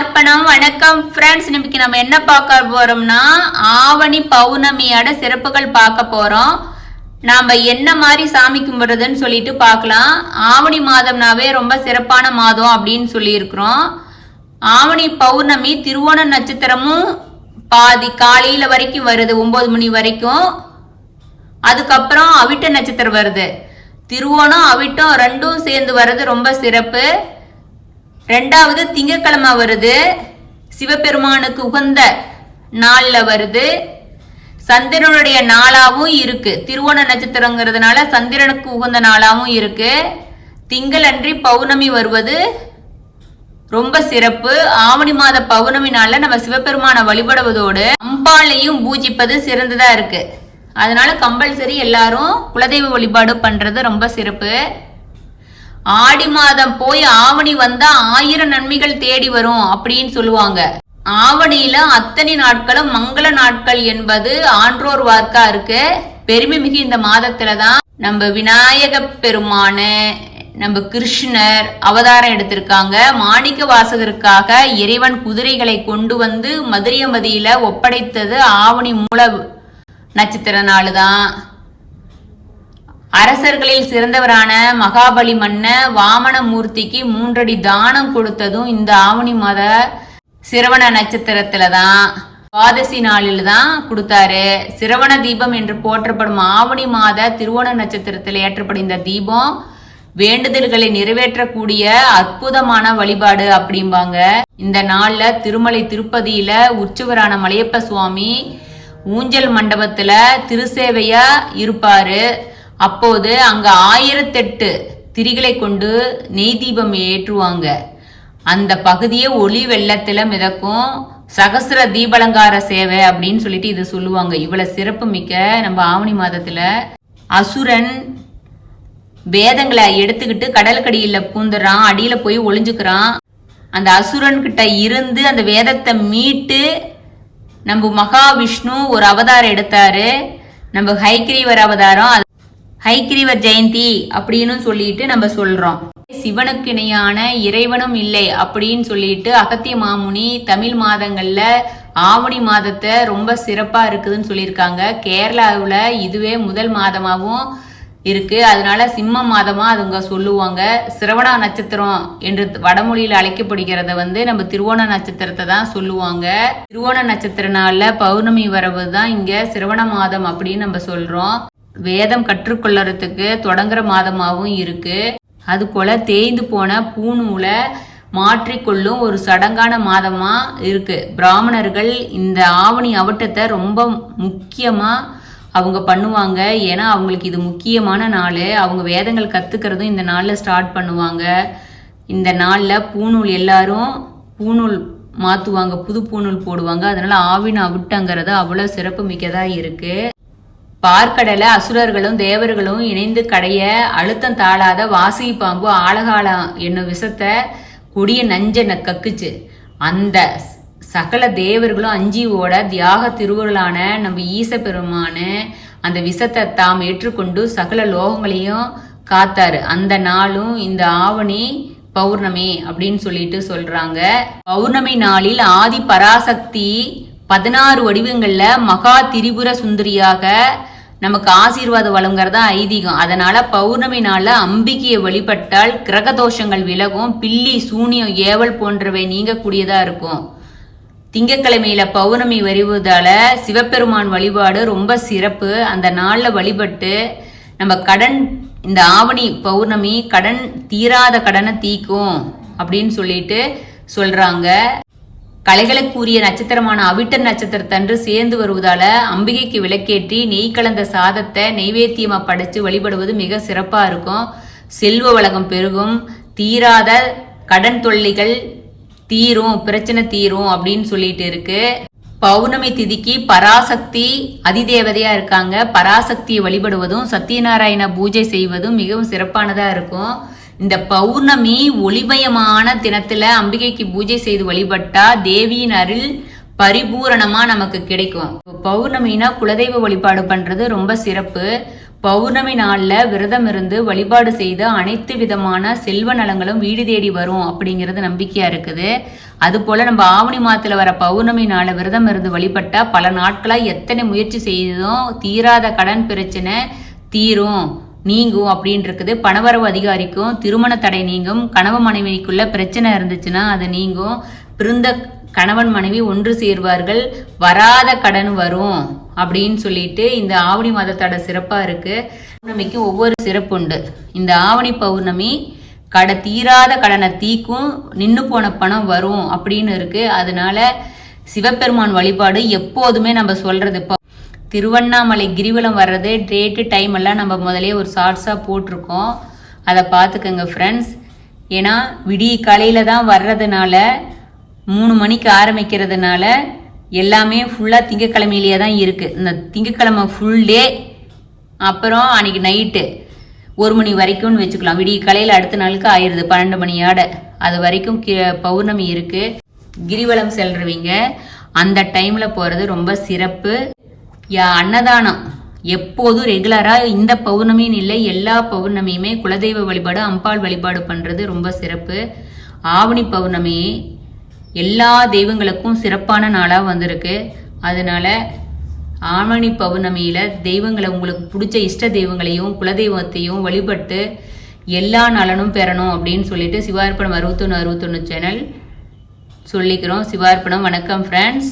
பார்ப்பனம். வணக்கம் ஃப்ரெண்ட்ஸ். இன்னைக்கு நம்ம என்ன பார்க்க போறோம்னா ஆவணி பௌர்ணமியோட சிறப்புகள் பார்க்க போறோம். நாம என்ன மாதிரி சாமி கும்பிடுறதுன்னு சொல்லிட்டு பார்க்கலாம். ஆவணி மாதம்னாவே ரொம்ப சிறப்பான மாதம் அப்படின்னு சொல்லி இருக்கிறோம். ஆவணி பௌர்ணமி திருவோண நட்சத்திரமும் பாதி காலையில வரைக்கும் வருது, 9 மணி வரைக்கும். அதுக்கப்புறம் அவிட்ட நட்சத்திரம் வருது. திருவோணம் அவிட்டம் ரெண்டும் சேர்ந்து வர்றது ரொம்ப சிறப்பு. ரெண்டாவது திங்கக்கிழமை வருது, சிவபெருமானுக்கு உகந்த நாள்ல வருது. சந்திரனுடைய நாளாவும் இருக்கு. திருவோண நட்சத்திரங்கிறதுனால சந்திரனுக்கு உகந்த நாளாவும் இருக்கு. திங்கள் அன்றி பௌர்ணமி வருவது ரொம்ப சிறப்பு. ஆவணி மாத பௌர்ணமி நாள்ல நம்ம சிவபெருமான வழிபடுவதோடு அம்பாளையும் பூஜிப்பது சிறந்ததா இருக்கு. அதனால கம்பல்சரி எல்லாரும் குலதெய்வ வழிபாடு பண்றது ரொம்ப சிறப்பு. ஆடி மாதம் போய் ஆவணி வந்தா 1000 நன்மைகள் தேடி வரும் அப்படின்னு சொல்லுவாங்க. ஆவணியில அத்தனை நாட்களும் மங்கள நாட்கள் என்பது ஆன்றோர் வாக்கா இருக்கு. பெருமை மிகு இந்த மாதத்துலதான் நம்ம விநாயக பெருமான, நம்ம கிருஷ்ணர் அவதாரம் எடுத்திருக்காங்க. மாணிக்க வாசகருக்காக இறைவன் குதிரைகளை கொண்டு வந்து மதுரையமதியில ஒப்படைத்தது ஆவணி மூல நட்சத்திர நாளுதான். அரசர்களில் சிறந்தவரான மகாபலி மன்ன வாமனமூர்த்திக்கு 3 அடி தானம் கொடுத்ததும் இந்த ஆவணி மாத சிரவண நட்சத்திரத்துலதான், துவாதசி நாளில் தான் கொடுத்தாரு. சிரவண தீபம் என்று போற்றப்படும் ஆவணி மாத திருவோண நட்சத்திரத்தில் ஏற்றப்படும் இந்த தீபம் வேண்டுதல்களை நிறைவேற்றக்கூடிய அற்புதமான வழிபாடு அப்படிம்பாங்க. இந்த நாள்ல திருமலை திருப்பதியில உற்சவரான மலையப்ப சுவாமி ஊஞ்சல் மண்டபத்துல திருசேவையா இருப்பாரு. அப்போது அங்க 1008 திரிகளை கொண்டு நெய் தீபம் ஏற்றுவாங்க. அந்த பகுதியே ஒளி வெள்ளத்துல மிதக்கும். சகசிர தீபலங்கார சேவை அப்படின்னு சொல்லிட்டு இது சொல்லுவாங்க. இவ்வளவு சிறப்பு மிக்க நம்ம ஆவணி மாதத்துல அசுரன் வேதங்களை எடுத்துக்கிட்டு கடலுக்கடியில பூந்துறான், அடியில போய் ஒளிஞ்சுக்கிறான். அந்த அசுரன் கிட்ட இருந்து அந்த வேதத்தை மீட்டு நம்ம மகாவிஷ்ணு ஒரு அவதாரம் எடுத்தாரு. நம்ம ஹைகிரீவர் அவதாரம், ஹைகிரீவர் ஜெயந்தி அப்படின்னு சொல்லிட்டு நம்ம சொல்றோம். சிவனுக்கு இணையான இறைவனும் இல்லை அப்படின்னு சொல்லிட்டு அகத்திய மாமுனி தமிழ் மாதங்கள்ல ஆவணி மாதத்தை ரொம்ப சிறப்பா இருக்குதுன்னு சொல்லியிருக்காங்க. கேரளாவுல இதுவே முதல் மாதமாகவும் இருக்கு. அதனால சிம்ம மாதமா அதுங்க சொல்லுவாங்க. சிரவண நட்சத்திரம் என்று வடமொழியில் அழைக்கப்படுகிறத நம்ம திருவோண நட்சத்திரத்தை தான் சொல்லுவாங்க. திருவோண நட்சத்திர நாள்ல பௌர்ணமி வரவு தான் இங்க சிரவண மாதம் அப்படின்னு நம்ம சொல்றோம். வேதம் கற்றுக்கொள்ளறதுக்கு தொடங்குற மாதமாகவும் இருக்கு. அது போல தேய்ந்து போன பூநூலை மாற்றிக்கொள்ளும் ஒரு சடங்கான மாதமா இருக்கு. பிராமணர்கள் இந்த ஆவணி அவிட்டத்தை ரொம்ப முக்கியமா அவங்க பண்ணுவாங்க. ஏன்னா அவங்களுக்கு இது முக்கியமான நாள். அவங்க வேதங்கள் கத்துக்கிறதும் இந்த நாள்ல ஸ்டார்ட் பண்ணுவாங்க. இந்த நாள்ல பூநூல் எல்லாரும் பூநூல் மாத்துவாங்க, புது பூநூல் போடுவாங்க. அதனால ஆவின அவிட்டங்கிறது அவ்வளவு சிறப்பு மிக்கதா இருக்கு. பார்க்கடலை அசுரர்களும் தேவர்களும் இணைந்து கடைய அழுத்தம் தாழாத வாசுகி பாம்பு ஆழகாலம் என்னும் விஷத்தை கொடிய நஞ்ச கக்குச்சு. அந்த சகல தேவர்களும் அஞ்சியோட தியாக திருவுருளான நம்ம ஈச பெருமான அந்த விஷத்தை தாம் ஏற்றுக்கொண்டு சகல லோகங்களையும் காத்தாரு. அந்த நாளும் இந்த ஆவணி பௌர்ணமி அப்படின்னு சொல்லிட்டு சொல்றாங்க. பௌர்ணமி நாளில் ஆதி பராசக்தி 16 வடிவங்கள்ல மகா திரிபுர சுந்தரியாக நமக்கு ஆசீர்வாதம் வழங்குறதா ஐதீகம். அதனால பௌர்ணமி நாள்ல அம்பிகையை வழிபட்டால் கிரக தோஷங்கள் விலகும், பில்லி சூனியம் ஏவல் போன்றவை நீங்கக்கூடியதா இருக்கும். திங்கக்கிழமையில பௌர்ணமி வருவதால சிவபெருமான் வழிபாடு ரொம்ப சிறப்பு. அந்த நாள்ல வழிபட்டு நம்ம கடன், இந்த ஆவணி பௌர்ணமி கடன் தீராத கடனை தீக்கும் அப்படின்னு சொல்லிட்டு சொல்றாங்க. கலைகளுக்குரிய நட்சத்திரமான அவிட்ட நட்சத்திரத்தன்று சேர்ந்து வருவதால அம்பிகைக்கு விளக்கேற்றி நெய் கலந்த சாதத்தை நெய்வேத்தியமா படைச்சு வழிபடுவது மிக சிறப்பா இருக்கும். செல்வ வளகம் பெருகும், தீராத கடன் தொல்லைகள் தீரும், பிரச்சனை தீரும் அப்படின்னு சொல்லிட்டு இருக்கு. பௌர்ணமி திதிக்கு பராசக்தி அதிதேவதையா இருக்காங்க. பராசக்தியை வழிபடுவதும் சத்யநாராயண பூஜை செய்வதும் மிகவும் சிறப்பானதா இருக்கும். இந்த பௌர்ணமி ஒளிமயமான தினத்துல அம்பிகைக்கு பூஜை செய்து வழிபட்டா தேவியின் அருள் பரிபூரணமா நமக்கு கிடைக்கும். பௌர்ணமினா குலதெய்வ வழிபாடு பண்றது ரொம்ப சிறப்பு. பௌர்ணமி நாளில் விரதம் இருந்து வழிபாடு செய்த அனைத்து விதமான செல்வ நலங்களும் வீடு தேடி வரும் அப்படிங்கிறது நம்பிக்கையா இருக்குது. அது போல நம்ம ஆவணி மாதத்துல வர பௌர்ணமி நாள விரதம் இருந்து வழிபட்டா பல நாட்களா எத்தனை முயற்சி செய்ததும் தீராத கடன் பிரச்சனை தீரும் நீங்கும் அப்படின்னு இருக்குது. பணவரவு அதிகாரிக்கும், திருமண தடை நீங்கும், கணவன் மனைவிக்குள்ள பிரச்சனை இருந்துச்சுன்னா அது நீங்கும், பிறந்த கணவன் மனைவி ஒன்று சேர்வார்கள், வராத கடன் வரும் அப்படின்னு சொல்லிட்டு இந்த ஆவணி மாதத்தோட சிறப்பா இருக்கு. பௌர்ணமிக்கு ஒவ்வொரு சிறப்பு உண்டு. இந்த ஆவணி பௌர்ணமி தீராத கடனை தீக்கும், நின்று போன பணம் வரும் அப்படின்னு இருக்கு. அதனால சிவபெருமான் வழிபாடு எப்போதுமே நம்ம சொல்றது. திருவண்ணாமலை கிரிவலம் வர்றது டேட்டு டைம் எல்லாம் நம்ம முதலே ஒரு ஷார்ட்ஸாக போட்டிருக்கோம், அதை பார்த்துக்கோங்க ஃப்ரெண்ட்ஸ். ஏன்னா விடிய காலையில தான் வர்றதுனால 3 மணிக்கு ஆரம்பிக்கிறதுனால எல்லாமே ஃபுல்லாக திங்கக்கிழமையிலேயே தான் இருக்குது. இந்த திங்கக்கிழமை ஃபுல் டே, அப்புறம் அன்றைக்கி நைட்டு 1 மணி வரைக்கும்னு வச்சுக்கலாம். விடிய காலையில் அடுத்த நாளுக்கு ஆயிடுது 12 மணியோட. அது வரைக்கும் பௌர்ணமி இருக்குது. கிரிவலம் செல்றவங்க அந்த டைமில் போகிறது ரொம்ப சிறப்பு. அன்னதானம் எப்போதும் ரெகுலராக இந்த பௌர்ணமின்னு இல்லை, எல்லா பௌர்ணமியுமே குலதெய்வ வழிபாடு, அம்பாள் வழிபாடு பண்ணுறது ரொம்ப சிறப்பு. ஆவணி பௌர்ணமி எல்லா தெய்வங்களுக்கும் சிறப்பான நாளாக வந்திருக்கு. அதனால ஆவணி பௌர்ணமியில் தெய்வங்களை, உங்களுக்கு பிடிச்ச இஷ்ட தெய்வங்களையும் குலதெய்வத்தையும் வழிபட்டு எல்லா நலனும் பெறணும் அப்படின்னு சொல்லிட்டு சிவார்ப்பணம் 6161 சேனல் சொல்லிக்கிறோம். சிவார்ப்பணம். வணக்கம் ஃப்ரெண்ட்ஸ்.